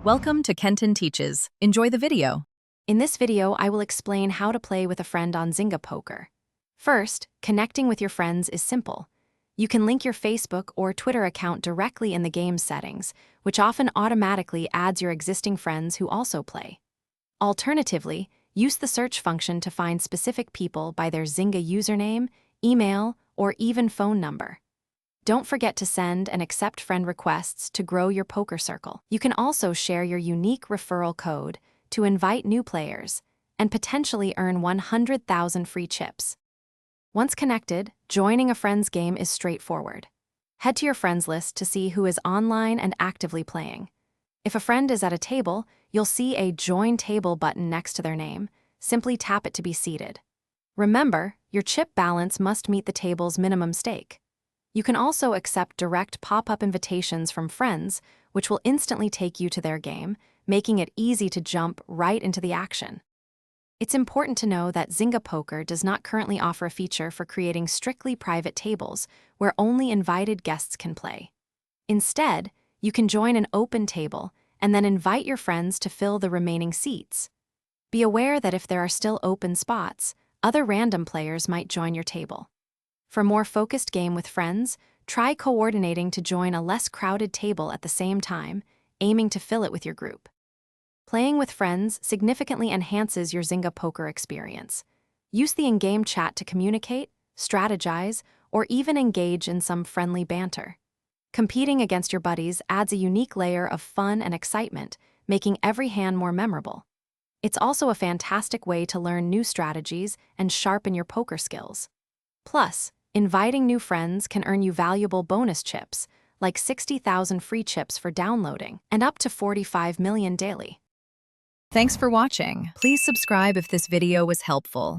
Welcome to Kenton Teaches. Enjoy the video. In this video, I will explain how to play with a friend on Zynga Poker. First, connecting with your friends is simple. You can link your Facebook or Twitter account directly in the game's settings, which often automatically adds your existing friends who also play. Alternatively, use the search function to find specific people by their Zynga username, email, or even phone number. Don't forget to send and accept friend requests to grow your poker circle. You can also share your unique referral code to invite new players and potentially earn 100,000 free chips. Once connected, joining a friend's game is straightforward. Head to your friends list to see who is online and actively playing. If a friend is at a table, you'll see a Join Table button next to their name. Simply tap it to be seated. Remember, your chip balance must meet the table's minimum stake. You can also accept direct pop-up invitations from friends, which will instantly take you to their game, making it easy to jump right into the action. It's important to know that Zynga Poker does not currently offer a feature for creating strictly private tables where only invited guests can play. Instead, you can join an open table and then invite your friends to fill the remaining seats. Be aware that if there are still open spots, other random players might join your table. For a more focused game with friends, try coordinating to join a less crowded table at the same time, aiming to fill it with your group. Playing with friends significantly enhances your Zynga Poker experience. Use the in-game chat to communicate, strategize, or even engage in some friendly banter. Competing against your buddies adds a unique layer of fun and excitement, making every hand more memorable. It's also a fantastic way to learn new strategies and sharpen your poker skills. Plus, inviting new friends can earn you valuable bonus chips, like 60,000 free chips for downloading and up to 45 million daily. Thanks for watching. Please subscribe if this video was helpful.